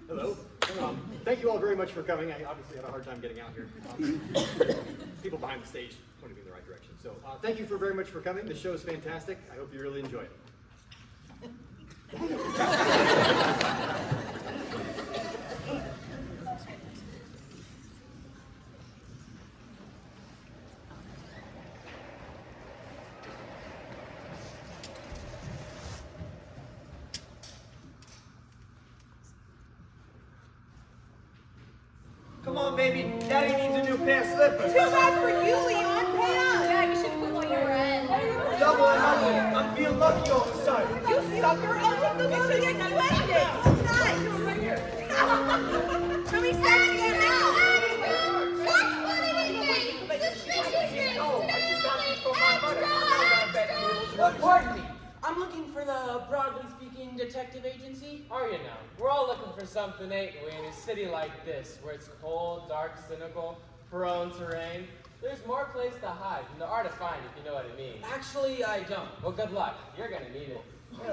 Hello. Thank you all very much for coming. I obviously had a hard time getting out here. People behind the stage pointed me in the right direction. So thank you very much for coming. The show is fantastic. I hope you really enjoy it. Come on, baby. Daddy needs a new pair of slippers. Too bad for you, Leon. Pay up. Yeah, you should quit while you're in. Double and ugly. I'm feeling lucky all of a sudden. You sucker. I'll take the loan against you anything. What's that? Right here. Show me sexy and now. Pardon me. I'm looking for the broadly speaking detective agency. Are you now? We're all looking for something, ain't we, in a city like this, where it's cold, dark, cynical, prone to rain. There's more place to hide than there are to find, if you know what I mean. Actually, I don't. Well, good luck. You're gonna need it.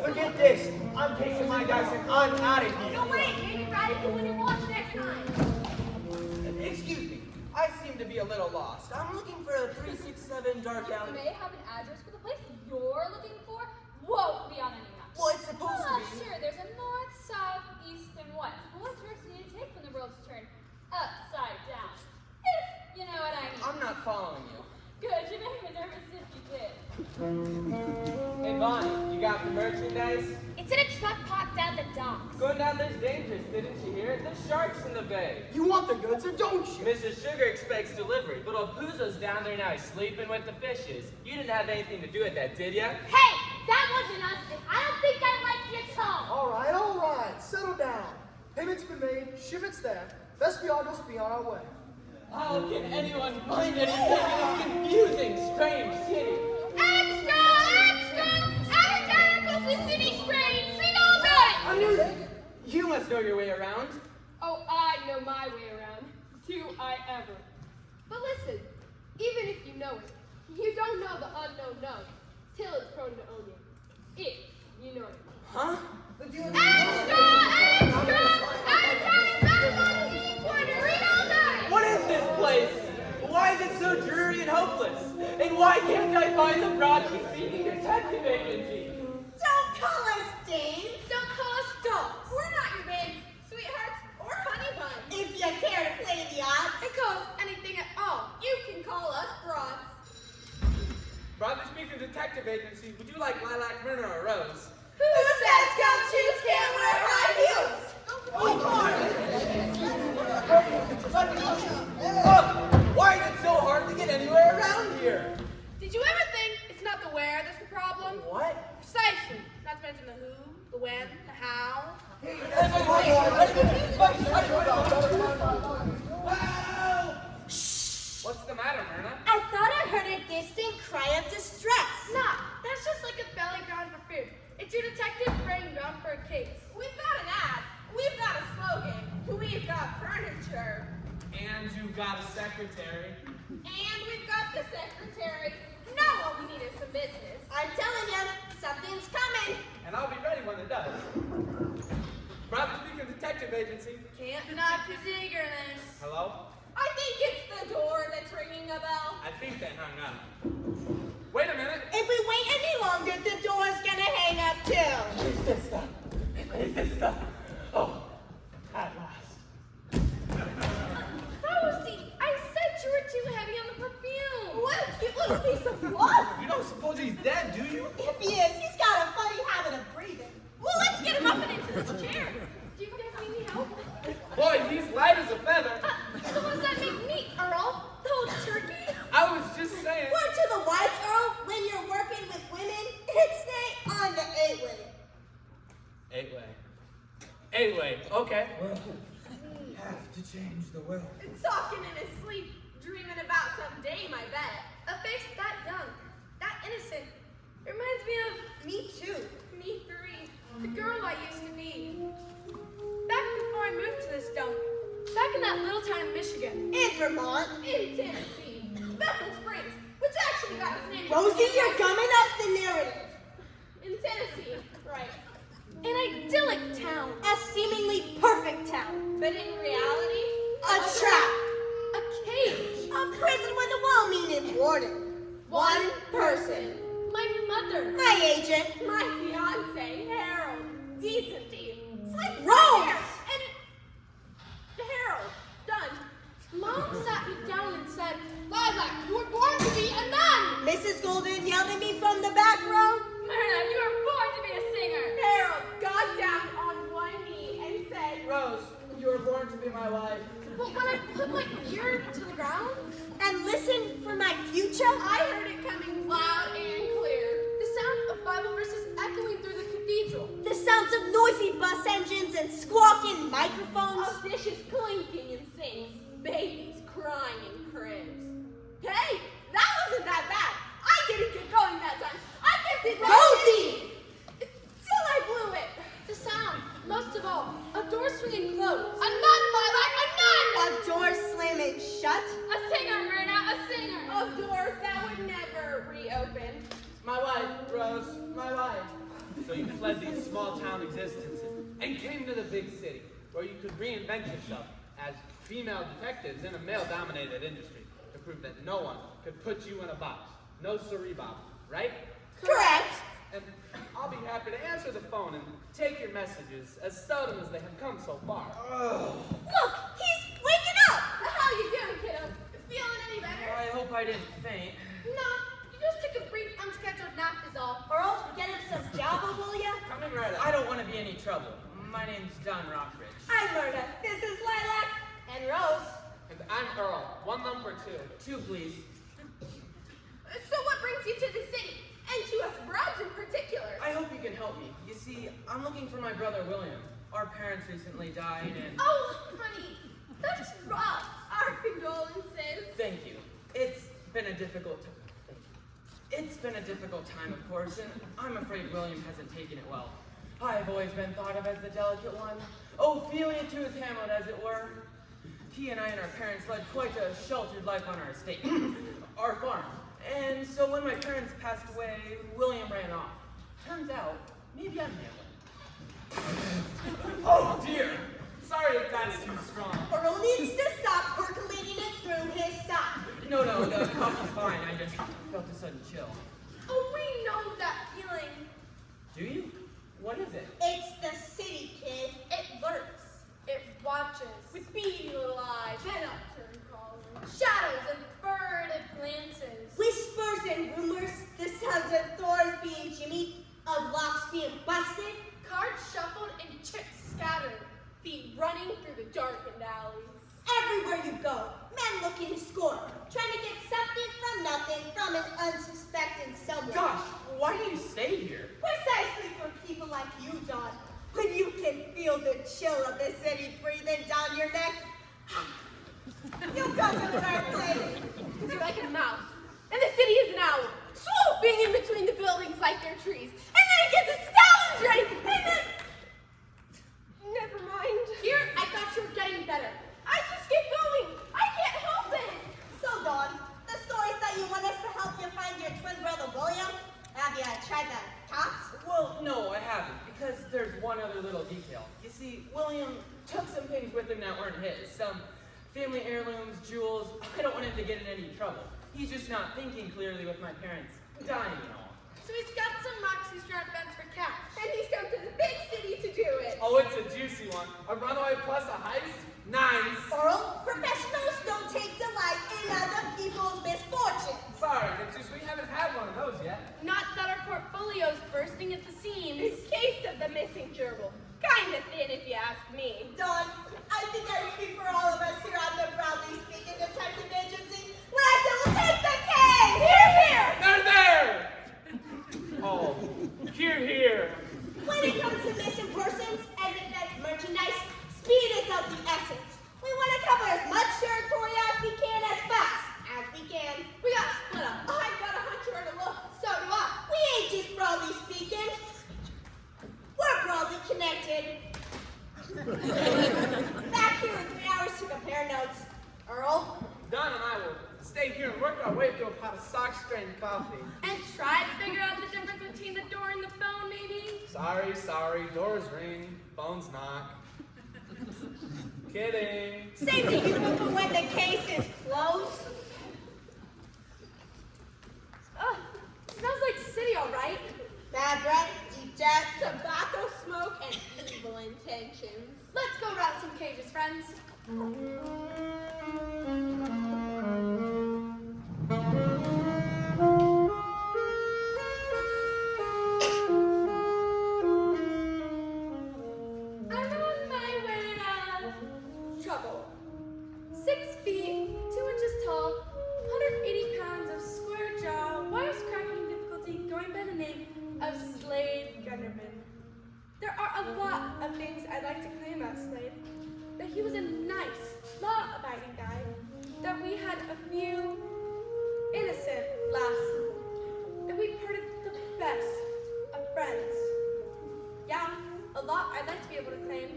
Look at this. I'm taking my dice and I'm out of here. No, wait, maybe Brady can win your watch next time. Excuse me. I seem to be a little lost. I'm looking for a 367 Dark You Alley. may have an address for the place you're looking for. Won't be on any map. Well, it's supposed to be. Sure, there's a north, south, east, and west. But what direction do you take when the world's turned upside down? If you know what I mean. I'm not following you. Good, you make me nervous if you did. Hey, Bonnie, you got the merchandise? It's in a truck parked down the docks. Going down there's dangerous, didn't you hear? There's sharks in the bay. You want the goods or don't you? Mrs. Sugar expects delivery, but old Puzo's down there now. He's sleeping with the fishes. You didn't have anything to do with that, did ya? Hey, that wasn't us, and I don't think I like your tone. All right. Settle down. Payment's been made. Shipment's there. Best we all just be on our way. How can anyone find anything in this confusing, strange city? Extra! Extra! Goes the city strange! Read all about it! I knew that. You must know your way around. Oh, I know my way around. Do I ever. But listen, even if you know it, you don't know the unknown known till it's prone to own you. If you know it. Huh? Extra! Read all about it! What is this place? Why is it so dreary and hopeless? And why can't I find the broadly speaking detective agency? Don't call us dames. Don't call us dogs. We're not your babes, sweethearts, or honey buns. If you care to play the odds. It calls anything at all. You can call us broads. Broadly speaking detective agency, would you like lilac, myrna, or rose? Who says gumshoes can't wear high heels? Why is it so hard to get anywhere around here? Did you ever think it's not the where that's the problem? What? Precisely. Not to mention the who, the when, the how. What's the matter, Myrna? I thought I heard a distant cry of distress. Nah, that's just like a belly ground for food. It's your detective brain ground for a case. We've got an ad. We've got a slogan. We've got furniture. And you've got a secretary. And we've got the secretary. Now all we need is some business. I'm telling you, something's coming. And I'll be ready when it does. Broadly speaking detective agency. Can't deny his eagerness. Hello? I think it's the door that's ringing a bell. I think they hung up. Wait a minute. If we wait any longer, the door's gonna hang up too. Is this the... Is this the... Oh, at last. Rosie, I said you were too heavy on the perfume. What a cute little piece of fluff. You don't suppose he's dead, do you? If he is, he's got a funny habit of breathing. Well, let's get him up and into this chair. Do you guys need any help? Boy, he's light as a feather. So what does that make me, Earl? The whole turkey? I was just saying. Word to the wise, Earl, when you're working with women, stay on the 8-way. 8-way. 8-way, okay. Have to change the will. Talking in his sleep, dreaming about some dame, I bet. A face that young, that innocent, reminds me of Me too. me 3, the girl I used to be. Back before I moved to this dump, back in that little town in Michigan. In Vermont. In Tennessee. Bethel Springs, which actually got its name. Rosie, you're gumming up the narrative. In Tennessee, right. An idyllic town. A seemingly perfect town. But in reality, A trap. A cage. A prison with a well-meaning warden. One person. My mother. My agent. my fiance, Harold, decency, Rose! and Harold, done. Mom sat me down and said, Lilac, you were born to be a nun. Mrs. Golden yelled at me from the back row. Myrna, you were born to be a singer. Harold got down on one knee and said, Rose, you were born to be my wife. But when I put my ear to the ground, And listen for my future. I heard it coming loud and clear. the sound of Bible verses echoing through the cathedral. The sounds of noisy bus engines and squawking microphones. Of dishes clinking in sinks, babies crying in cribs. Hey, that wasn't that bad. I didn't get going that time. I kept it Rosie! till I blew it. The sound, most of all, a door swinging closed. A nun, Lilac, a nun! A door slamming shut. A singer, Myrna, a singer. Of doors that would never reopen. My wife, Rose, my wife. So you fled these small town existences and came to the big city where you could reinvent yourself as female detectives in a male-dominated industry to prove that no one could put you in a box. No siree, Bob, right? Correct. And I'll be happy to answer the phone and take your messages as seldom as they have come so far. Look, he's waking up. How you doing, kiddo? Feeling any better? I hope I didn't faint. No, you just took a brief unscheduled nap is all. Earl, get him some Java, will ya? Coming right up. I don't want to be any trouble. My name's Don Rockridge. I'm Myrna. This is Lilac. And Rose. And I'm Earl. One lump or two? Two, please. So what brings you to the city? And to us broads in particular? I hope you can help me. You see, I'm looking for my brother William. Our parents recently died and... Oh, honey, that's rough. Our condolences. Thank you. It's been a difficult time. It's been a difficult time, of course, and I'm afraid William hasn't taken it well. I've always been thought of as the delicate one. Ophelia to his Hamlet, as it were. He and I and our parents led quite a sheltered life on our estate, our farm. And so when my parents passed away, William ran off. Turns out, maybe I'm Hamlet. Oh dear! Sorry if that's too strong. Earl needs to stop percolating it through his sock. No, the coffee's fine. I just felt a sudden chill. Oh, we know that feeling. Do you? What is it? It's the city, kid. It lurks. It watches. With beady little eyes and upturned collars. Shadows and furtive glances. Whispers and rumors, the sounds of doors being jimmied, of locks being busted. Cards shuffled and chips scattered. Feet running through the darkened alleys. Everywhere you go, men looking to score, trying to get something from nothing from an unsuspecting someone. Gosh, why do you stay here? Precisely for people like you, John. When you can feel the chill of the city breathing down your neck, you've come to the right place. Because you're like a mouse. And the city is an owl. Swooping in between the buildings like they're trees. And then it gets its talons ready. And then... Never mind. Here, I thought you were getting better. I just get going. I can't help it. So, Dawn, the stories that you want us to help you find your twin brother William, have you tried the cops? Well, no, I haven't, because there's one other little detail. You see, William took some things with him that weren't his. Some family heirlooms, jewels. I don't want him to get in any trouble. He's just not thinking clearly with my parents dying and all. So he's got some rocks he's trying to bend for cash. And he's come to the big city to do it. Oh, it's a juicy one. A runaway plus a heist? Nice. Earl, professionals don't take delight in other people's misfortunes. Sorry, it's just we haven't had one of those yet. Not that our portfolio's bursting at the seams. This case of the missing gerbil. Kinda thin if you ask me. Dawn, I think I speak for all of us here on the Proudly Speaking Detective Agency when I say we'll take the case! Here, here! They're there! Oh, here. When it comes to missing persons and defense merchandise, speed is of the essence. We want to cover as much territory as we can as fast as we can. We got split up. I've got a hunch or a look. So do I. We ain't just broadly speaking. We're broadly connected. Back here in 3 hours to compare notes. Earl? Don and I will stay here and work our way through a pot of sock-strained coffee. And try to figure out the difference between the door and the phone, maybe? Sorry. Doors ring, phones knock. Kidding. Save the humor for when the case is closed. Ugh, smells like city, all right. Bad breath, deep debt, tobacco smoke, and evil intentions. Let's go rattle some cages, friends. I'm on my way to trouble. 6 feet, 2 inches tall, 180 pounds of square jaw, wisecracking difficulty, going by the name of Slade Gunderman. There are a lot of things I'd like to claim about Slade. That he was a nice, law-abiding guy. That we had a few innocent laughs. That we parted the best of friends. Yeah, a lot I'd like to be able to claim.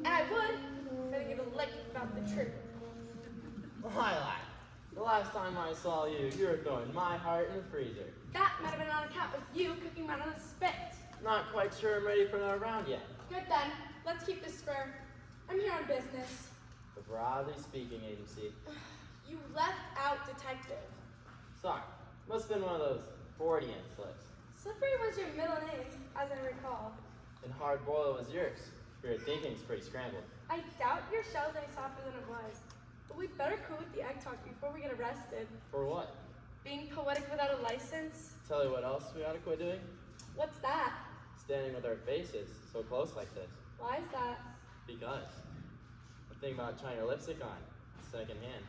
And I would if I didn't give a lick about the truth. Why, lad? The last time I saw you, you were throwing my heart in the freezer. That might have been on account of you cooking mine on a spit. Not quite sure I'm ready for another round yet. Good then, let's keep this square. I'm here on business. The Broadly Speaking Agency. You left out detective. Sorry, must have been one of those Freudian slips. Slippery was your middle name, as I recall. And Hard Boiled was yours. Your thinking's pretty scrambled. I doubt your shell's any softer than it was. But we'd better quit with the egg talk before we get arrested. For what? Being poetic without a license? Tell you what else we ought to quit doing? What's that? Standing with our faces so close like this. Why is that? Because I'm thinking about trying your lipstick on, second hand.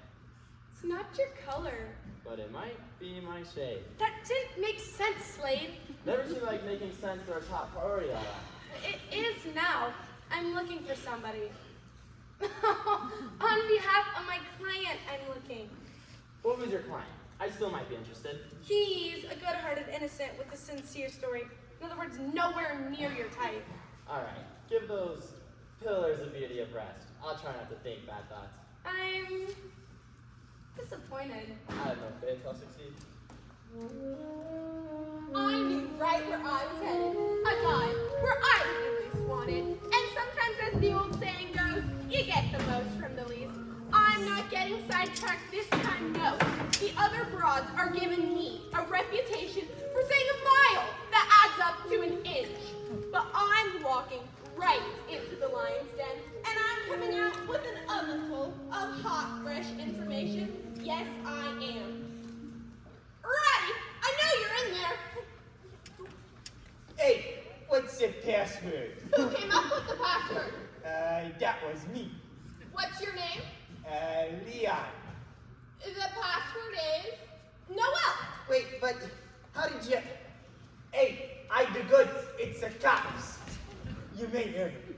It's not your color. But it might be my shade. That didn't make sense, Slade. Never seemed like making sense for our top priority, all right. It is now. I'm looking for somebody. On behalf of my client, I'm looking. What was your client? I still might be interested. He's a good-hearted innocent with a sincere story. In other words, nowhere near your type. All right, give those pillars of beauty a rest. I'll try not to think bad thoughts. I'm disappointed. I have no faith I'll succeed. I knew right where I was headed. A guy where I would be least wanted. And sometimes, as the old saying goes, you get the most from the least. I'm not getting sidetracked this time, no. The other broads are giving me a reputation for saying a mile that adds up to an inch. But I'm walking right into the lion's den, and I'm coming out with an ovenful of hot, fresh information. Yes, I am. Right! I know you're in there. Hey, what's the password? Who came up with the password? That was me. What's your name? Leon. The password is Noel. Wait, but how did you... Hey, I do goods. It's the cops. You may have it.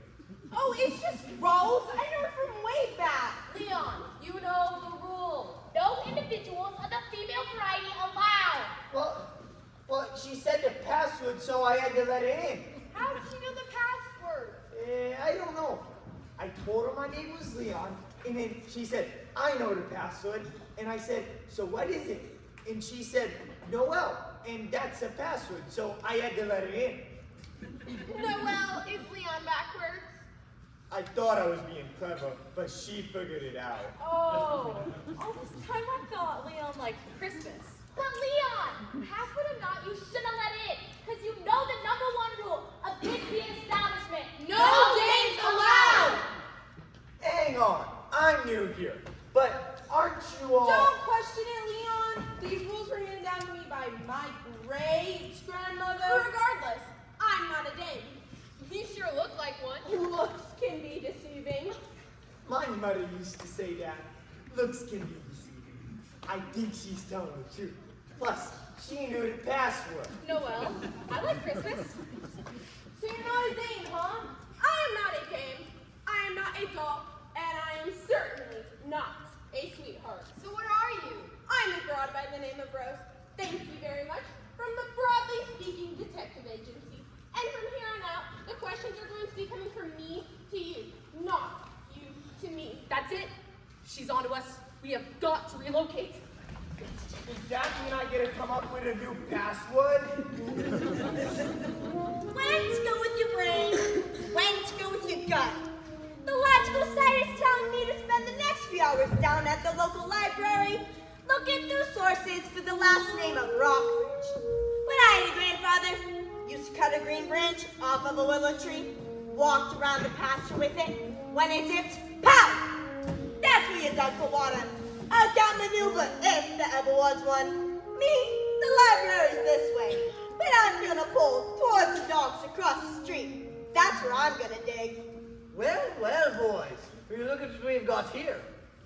Oh, it's just Rose. I know her from way back. Leon, you know the rule. No individuals of the female variety allowed. Well, she said the password, so I had to let her in. How did she know the password? I don't know. I told her my name was Leon, and then she said, I know the password. And I said, so what is it? And she said, Noel, and that's the password, so I had to let her in. Noel is Leon backwards. I thought I was being clever, but she figured it out. Oh, all this time I thought Leon liked Christmas. But Leon, password or not, you shouldn't have let in. Because you know the #1 rule of this establishment. No games allowed. Hang on, I'm new here, but aren't you all... Don't question it, Leon. These rules were handed down to me by my great-grandmother. Regardless, I'm not a dame. You sure look like one. Looks can be deceiving. My mother used to say that. Looks can be deceiving. I think she's telling the truth. Plus, she knew the password. Noel, I like Christmas. So you're not a dame, huh? I am not a dame. I am not a doll, and I am certainly not a sweetheart. So what are you? I'm a broad by the name of Rose. Thank you very much. From the Broadly Speaking Detective Agency. And from here on out, the questions are going to be coming from me to you, not you to me. That's it. She's on to us. We have got to relocate. Does that mean I get to come up with a new password? When to go with your brain, when to go with your gut. The lad's sources for the last name of Rockbridge. When I had a grandfather, used to cut a green branch off of a willow tree, walked around the pasture with it. When it dipped, pow! That's where you dug for water. A dumb maneuver, if there ever was one. Me, the library's this way, but I'm gonna pull towards the docks across the street. That's where I'm gonna dig. Well, well, boys. Will you look at what we've got here?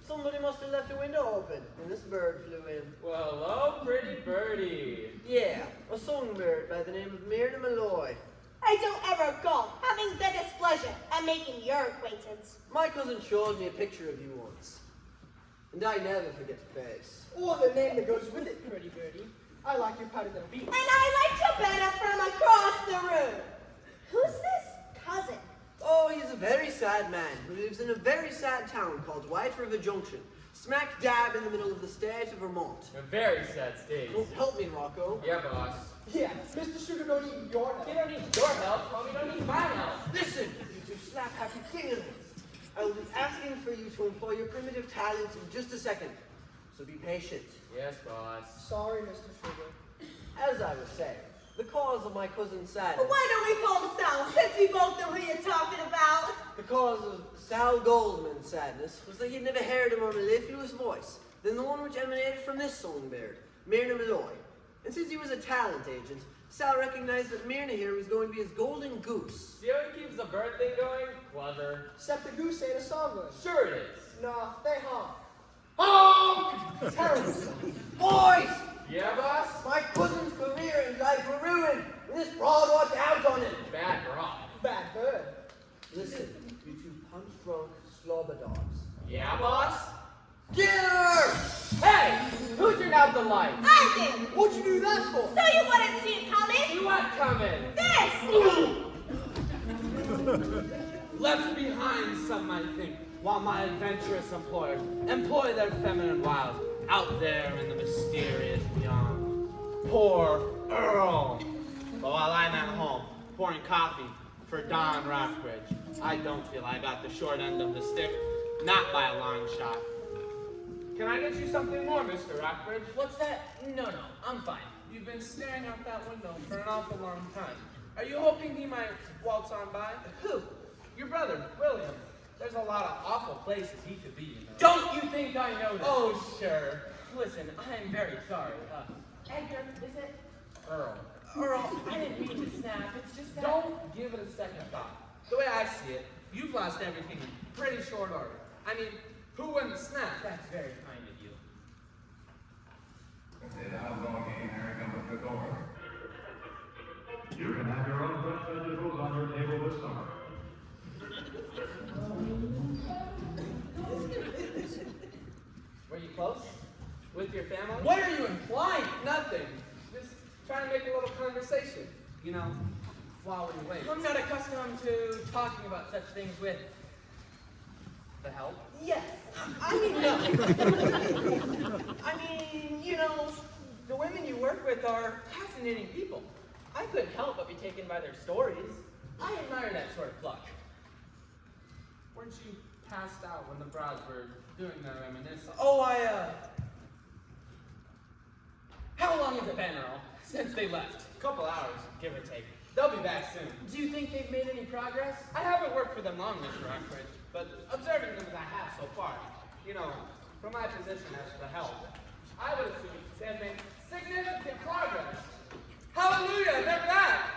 Somebody must have left a window open, and this bird flew in. Well, hello, pretty birdie. Yeah, a songbird by the name of Myrna Malloy. I don't ever go, having the displeasure of making your acquaintance. My cousin showed me a picture of you once, and I never forget the face. Or the name that goes with it, pretty birdie. I like your pouty little beat. And I like to better from across the room. Who's this cousin? Oh, he's a very sad man who lives in a very sad town called White River Junction, smack dab in the middle of the state of Vermont. A very sad state. Don't help me, Rocco. Yeah, boss. Yeah, Mr. Sugar don't need your help. You don't need your help, well, we don't need my help. Listen, you two slap-happy dinglings. I will be asking for you to employ your primitive talents in just a second, so be patient. Yes, boss. Sorry, Mr. Sugar. As I was saying, the cause of my cousin's sadness. But why don't we call him Sal, since we both know who you're talking about? The cause of Sal Goldman's sadness was that he had never heard a more mellifluous voice than the one which emanated from this songbird, Myrna Malloy. And since he was a talent agent, Sal recognized that Myrna here was going to be his golden goose. See how he keeps the bird thing going? Clever. Except the goose ain't a songbird. Sure it is. Nah, they honk. Honk! Terrible stuff. Boys! Yeah, boss? My cousin's career and life were ruined, and this broad walked out on him. Bad broad. Bad bird. Listen, you two punch-drunk slobber dogs. Yeah, boss? Get her! Hey! Who turned out the lights? I did, What'd you do that for? so you wouldn't see it coming. See what coming? This! Left behind, some might think, while my adventurous employers employ their feminine wiles out there in the mysterious beyond. Poor Earl. But while I'm at home, pouring coffee for Don Rockbridge, I don't feel I got the short end of the stick, not by a long shot. Can I get you something more, Mr. Rockbridge? What's that? No, I'm fine. You've been staring out that window for an awful long time. Are you hoping he might waltz on by? Who? Your brother, William. There's a lot of awful places he could be, you know. Don't you think I know that? Oh, sure. Listen, I'm very sorry. Edgar, is it? Earl. Earl, I didn't mean to snap. It's just that. Don't give it a second thought. The way I see it, you've lost everything in pretty short order. I mean, who wouldn't snap? That's very kind of you. You can have your own fresh vegetables on your table this summer. Were you close? With your family? What are you implying? Nothing. Just trying to make a little conversation. You know, while we wait. I'm not accustomed to talking about such things with the help. Yes. I mean, no. I mean, you know, the women you work with are Fascinating people. I couldn't help but be taken by their stories. I admire that sort of pluck. Weren't you passed out when the brows were doing their reminiscence? Oh, how long has it been, Earl, since they left? Couple hours, give or take. They'll be back soon. Do you think they've made any progress? I haven't worked for them long, Mr. Rockbridge, but observing them as I have so far, you know, from my position as the help, I would assume they have made significant progress. Hallelujah, they're back!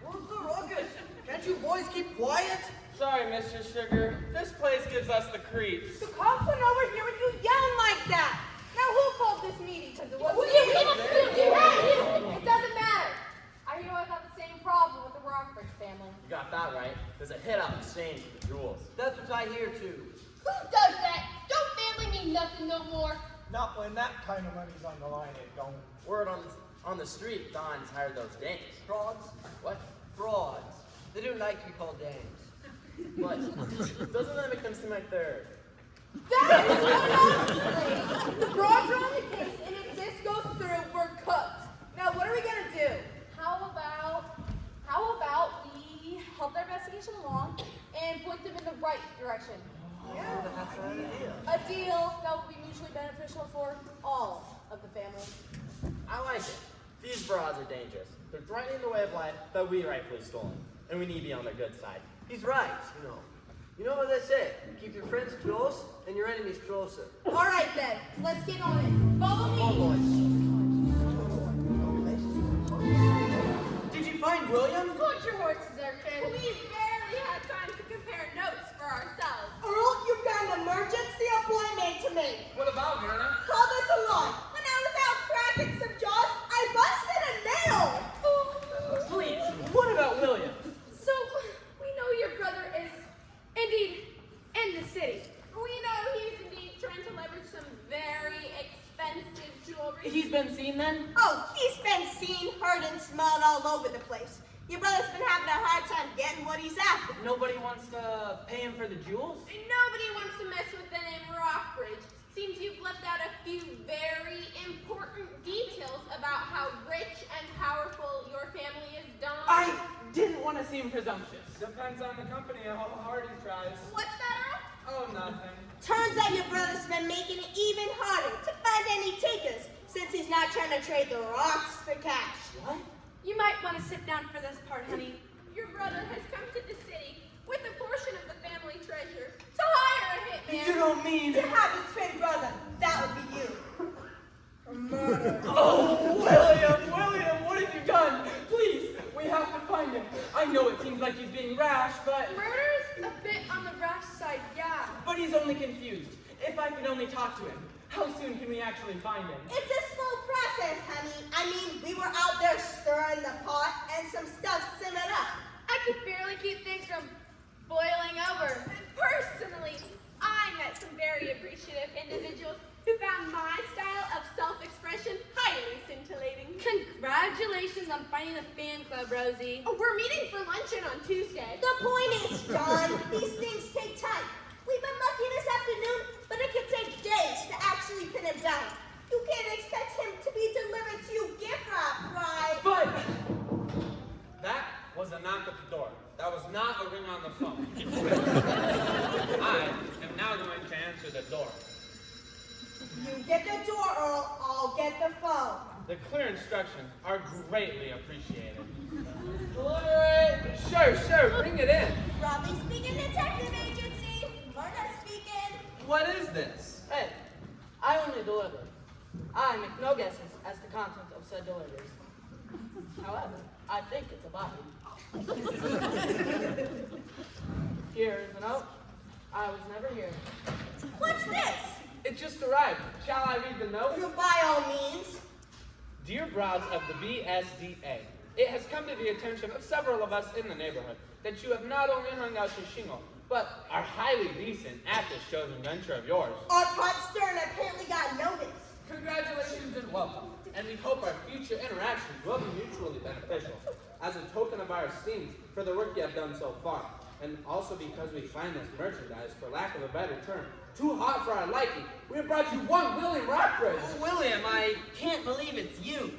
What's the ruckus? Can't you boys keep quiet? Sorry, Mr. Sugar. This place gives us the creeps. The cops went over here with you yelling like that. Now who called this meeting? Because it wasn't It doesn't matter. I hear I got the same problem with the Rockbridge family. You got that right. There's a hit on exchange for the jewels. That's what I hear too. Who does that? Don't family mean nothing no more? Not when that kind of money's on the line, it don't. Word on the street, Don's hired those dames. Frauds? What? Frauds. They don't like to be called dames. What? Doesn't that make them seem like they're... That is honestly. The broads are on the case, and if this goes through, we're cooked. Now, what are we gonna do? How about we help their investigation along and point them in the right direction? Yeah, that's an idea. A deal that will be mutually beneficial for all of the families. I like it. These broads are dangerous. They're threatening the way of life that we rightfully stolen, and we need to be on their good side. He's right, you know. You know what they say? Keep your friends close and your enemies closer. All right then, let's get on it. Follow me. Oh, boys. Did you find William? Hold your horses there, Finn. We barely had time to compare notes for ourselves. Earl, you've got an emergency appointment to make. What about, Myrna? Call this along. When I was out cracking some jaws, I busted a nail. Please, what about William? So, we know your brother is indeed in the city. We know he's indeed trying to leverage some very expensive jewelry. He's been seen then? Oh, he's been seen, heard, and smelled all over the place. Your brother's been having a hard time getting what he's after. Nobody wants to pay him for the jewels? Nobody wants to mess with the name Rockbridge. Seems you've left out a few very important details about how rich and powerful your family is, Don. I didn't want to seem presumptuous. Depends on the company and how hard he tries. What's that, Earl? Oh, nothing. Turns out your brother's been making it even harder to find any takers since he's not trying to trade the rocks for cash. What? You might want to sit down for this part, honey. Your brother has come to the city with a portion of the family treasure to hire a hitman. You don't mean... To have a twin brother, that would be you. Murder. Oh, William, what have you done? Please, we have to find him. I know it seems like he's being rash, but... Murder's a bit on the rash side, yeah. But he's only confused. If I could only talk to him, how soon can we actually find him? It's a slow process, honey. I mean, we were out there stirring the pot and some stuff simmered up. I could barely keep things from boiling over. Personally, I met some very appreciative individuals who found my style of self-expression highly scintillating. Congratulations on finding the fan club, Rosie. Oh, we're meeting for luncheon on Tuesday. The point is, John, these things take time. We've been lucky this afternoon, but it could take days to actually pin him down. You can't expect him to be delivered to you gift wrap, right? But... That was a knock at the door. That was not a ring on the phone. I am now going to answer the door. You get the door, Earl. I'll get the phone. The clear instructions are greatly appreciated. Sure, bring it in. Robbie speaking, detective agency. Myrna speaking. What is this? Hey, I only deliver. I make no guesses as to content of said deliveries. However, I think it's a body. Here is a note. I was never here. What's this? It just arrived. Shall I read the note? By all means. Dear broads of the BSDA, it has come to the attention of several of us in the neighborhood that you have not only hung out your shingle, but are highly decent at this chosen venture of yours. Our pot stern apparently got notice. Congratulations and welcome, and we hope our future interactions will be mutually beneficial, as a token of our esteem for the work you have done so far, and also because we find this merchandise, for lack of a better term, too hot for our liking. We have brought you one William Rockbridge. William, I can't believe it's you.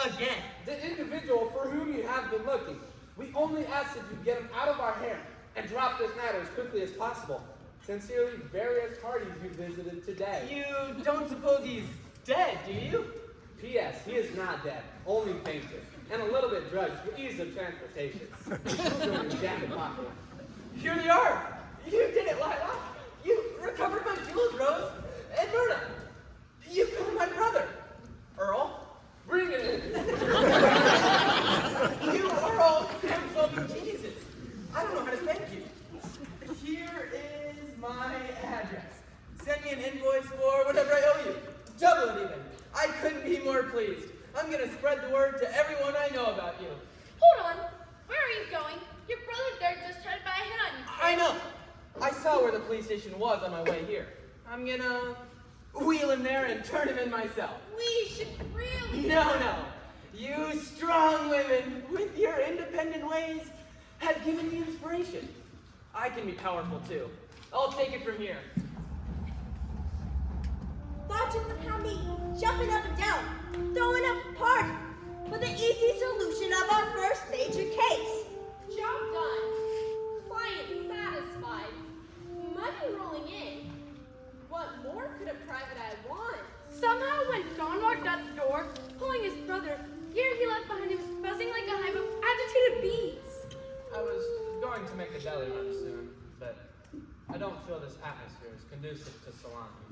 Again. The individual for whom you have been looking. We only ask that you get him out of our hair and drop this matter as quickly as possible. Sincerely, various parties you visited today. You don't suppose he's dead, do you? P.S. He is not dead, only fainted, and a little bit drugged for ease of transportation. In his jacket pocket. Here they are. You did it, Lila. You recovered my jewels, Rose. And Myrna, you found my brother. Earl. Bring it in. You are all handsome geniuses. I don't know how to thank you. Here is my address. Send me an invoice for whatever I owe you. Double it even. I couldn't be more pleased. I'm gonna spread the word to everyone I know about you. Hold on. Where are you going? Your brother there just tried to buy a hit on you. I know. I saw where the police station was on my way here. I'm gonna wheel him there and turn him in myself. We should really. No. You strong women, with your independent ways, have given me inspiration. I can be powerful too. I'll take it from here. Thought you would have me jumping up and down, throwing a party for the easy solution of our first major case. Job done. Client satisfied. Money rolling in. What more could a private eye want? Somehow when Don walked out the door, pulling his brother, the air he left behind him was buzzing like a hive of agitated bees. I was going to make a deli run soon, but I don't feel this atmosphere is conducive to salami.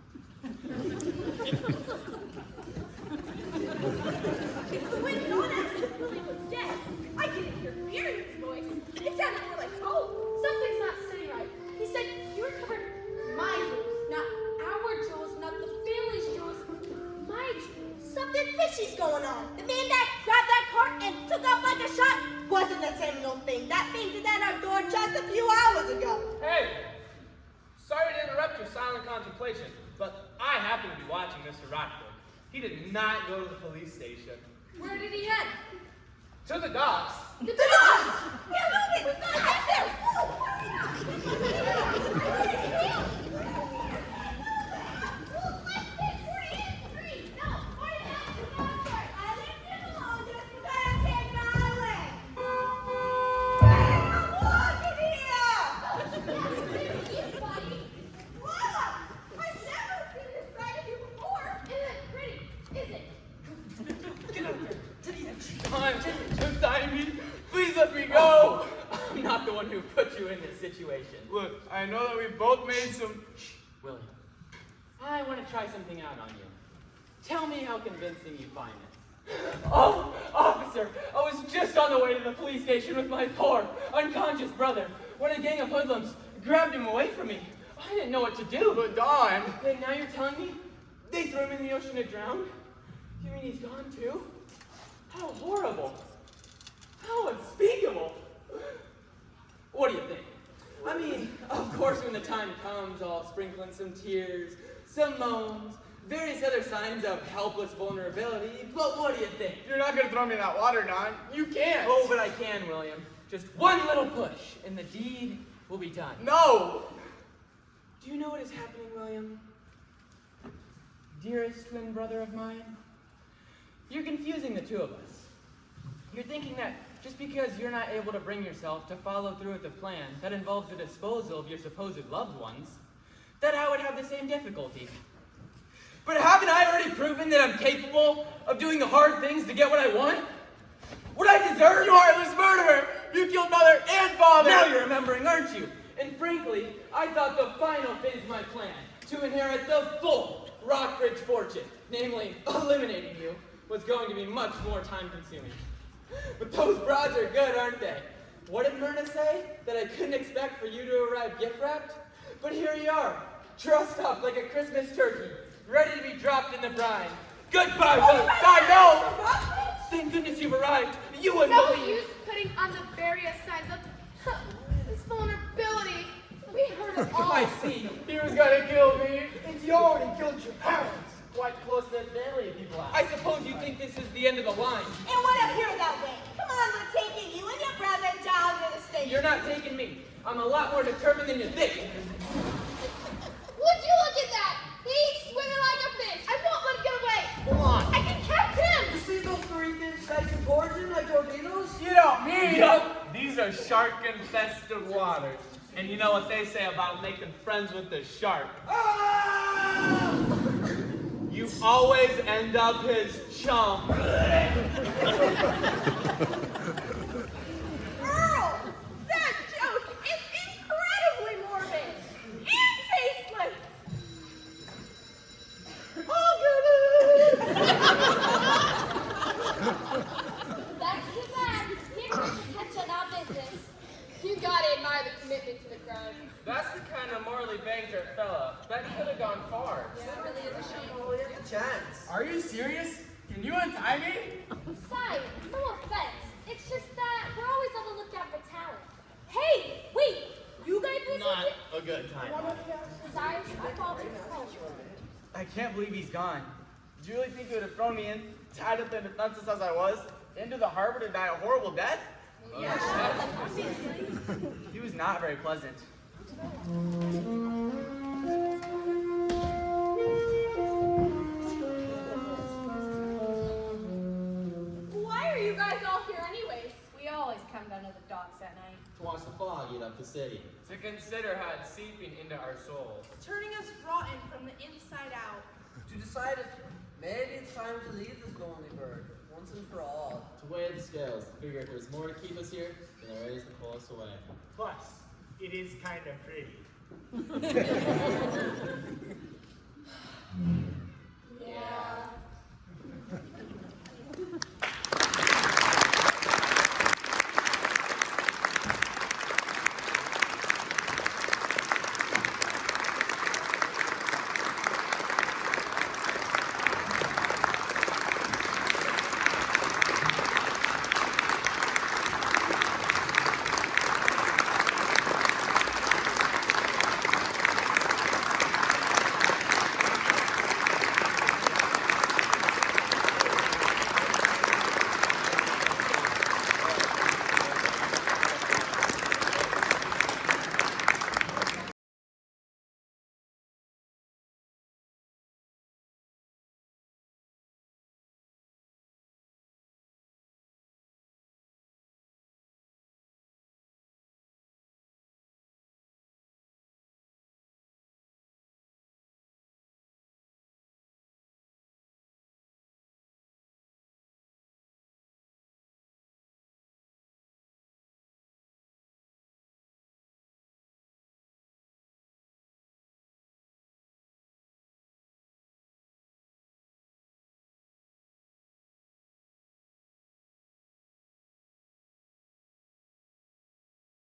When Don asked if William was dead, I didn't hear fear in his voice. It sounded more like hope. Something's not sitting right. He said you recovered my jewels, not our jewels, not the family's jewels, my jewels. Something fishy's going on. The man that grabbed that cart and took off like a shot wasn't the same old thing that fainted at our door just a few hours ago. Hey! Sorry to interrupt your silent contemplation, but I happen to be watching Mr. Rockford. He did not go to the police station. Where did he head? To the docks. The dogs! We're moving! We've got to get there! Don't tie me. Please let me go. I'm not the one who put you in this situation. Look, I know that we both made some... Shh, William. I want to try something out on you. Tell me how convincing you find it. Oh, officer, I was just on the way to the police station with my poor, unconscious brother when a gang of hoodlums grabbed him away from me. I didn't know what to do. But Don... And now you're telling me they threw him in the ocean to drown? You mean he's gone too? How horrible. How unspeakable. What do you think? I mean, of course when the time comes, I'll sprinkle in some tears, some moans, various other signs of helpless vulnerability, but what do you think? You're not gonna throw me in that water, Don. You can't. Oh, but I can, William. Just one little push, and the deed will be done. No! Do you know what is happening, William? Dearest twin brother of mine? You're confusing the two of us. You're thinking that just because you're not able to bring yourself to follow through with a plan that involves the disposal of your supposed loved ones, that I would have the same difficulty. But haven't I already proven that I'm capable of doing the hard things to get what I want? What I deserve? You heartless murderer! You killed mother and father! Now you're remembering, aren't you? And frankly, I thought the final phase of my plan, to inherit the full Rockbridge fortune, namely eliminating you, was going to be much more time-consuming. But those broads are good, aren't they? What did Myrna say? That I couldn't expect for you to arrive gift-wrapped? But here you are, trussed up like a Christmas turkey, ready to be dropped in the brine. Goodbye, William! I know! Thank goodness you've arrived. You wouldn't No believe. use putting on the various signs of this vulnerability. We heard it all. I see. He was gonna kill me. And you already killed your parents. Quite close to that family, if people ask. I suppose you think this is the end of the line. It would appear that way. Come on, we're taking you and your brother down to the station. You're not taking me. I'm a lot more determined than you think. Would you look at that? He's swimming like a fish. I won't let him get away. Come on. I can catch him. You see those three things slicing towards him like torpedoes? You don't mean... Yup. These are shark-infested waters. And you know what they say about making friends with the shark. Ah! You always end up his chum. Earl, that joke is incredibly morbid and tasteless. That's too bad. He didn't touch on our business. You gotta admire the commitment to the crime. That's the kind of morally bankrupt fella that could have gone far. That really is a shame. Chance. Are you serious? Can you untie me? Besides, no offense. It's just that we're always on the lookout for talent. Hey, wait! You guys do Not something? a good time. Sorry, my fault. I can't believe he's gone. Do you really think he would have thrown me in, tied up in the fences as I was, into the harbor to die a horrible death? Yeah. He was not very pleasant. Why are you guys all here anyways? We always come down to the docks at night. To watch the fog eat up the city. To consider how it's seeping into our souls. Turning us rotten from the inside out. To decide if maybe it's time to leave this lonely bird, once and for all. To weigh the scales, to figure if there's more to keep us here than there is to pull us away. Plus, it is kind of pretty.